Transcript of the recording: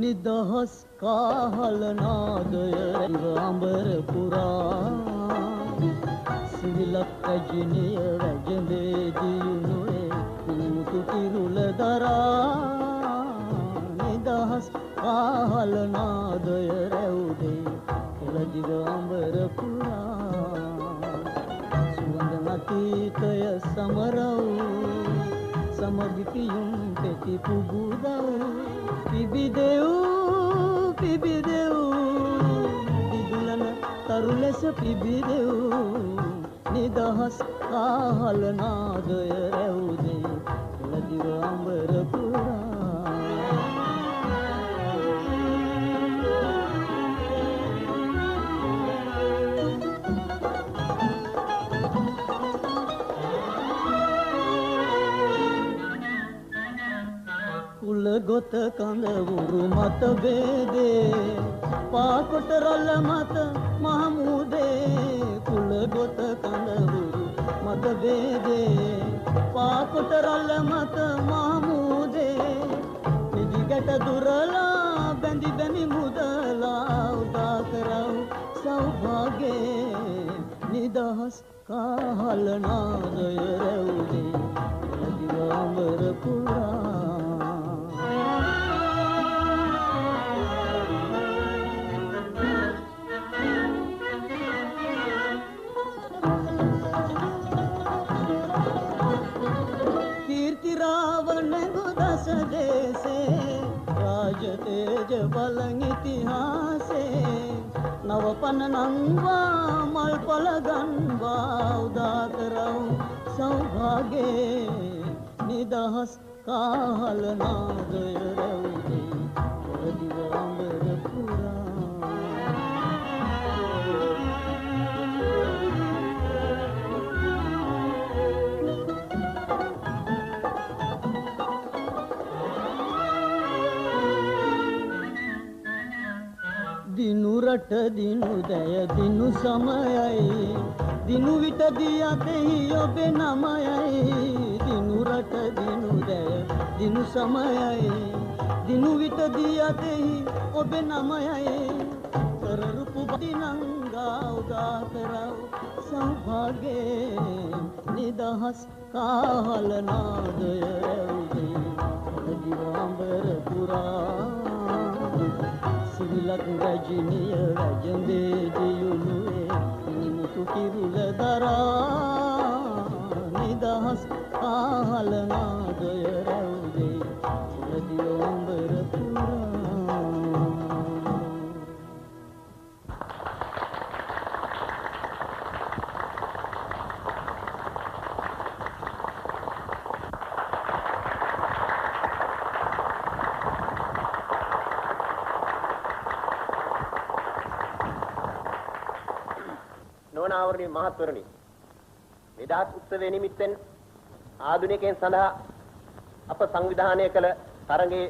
නිදහස් කාහල නාදය අඹර පුරා සිවිලක් රජිනිය රජඳේ දියුණුවේ මුතු කිරුල දරා නිදහස් කාහල නාදය රැවුදේ එළදිව අඹර පුරා සුවඳ නතීතය සමරව් සමගිතියුම් පෙති පුබුදව් පිබිදෙව් දිදුලන තරු ලෙස පිබිදෙව් නිදහස් කාහල නාදය රැවුදේ එළදිව අඹර පුරා ගොත කඳවුරු මත බේදේ පාකොට රළ මත මහමුදේ කුල ගොත කඳවුරු මත බේදේ පාකොට රළ මත මහමුදේ නිදිගට දුරලා බැඳි බැමි මුදලා උදා කරව සෞභාගේ නිදහස් කාහල නාදය රැවුදේ එළදිව අඹර පුරා राजतेज बलंग इतिहासे नवपन नंगवा मल पलगनवा उदा करव सौभागे निदहस काहल नादय रवदे एළදිව අඹර පුරා දිනු රට දිනු දය දිනු සමයයි දිනු විට දියතෙහි ඔබේ නමයයි දිනු රට දිනු දය දිනු සමයයි දිනු විට දියතෙහි ඔබේ නමයයි කරරුපු දිනංගා උදා කරව සෞභාගේ නිදහස් කාහල නාදය රැවුදේ එළදිව අඹර පුරා සිවිලක් රජිනිය රජඳේ දියුණුවේ මුතු කිරුල දරා නිදහස් කාහල නාදය රැවුදේ එළදිව අඹර පුරා නෝනාවරණී මහත්වරණි නිදහස් උත්සවයේ නිමිත්තෙන් ආධුනිකයන් සඳහා අප සංවිධානය කළ තරඟයේ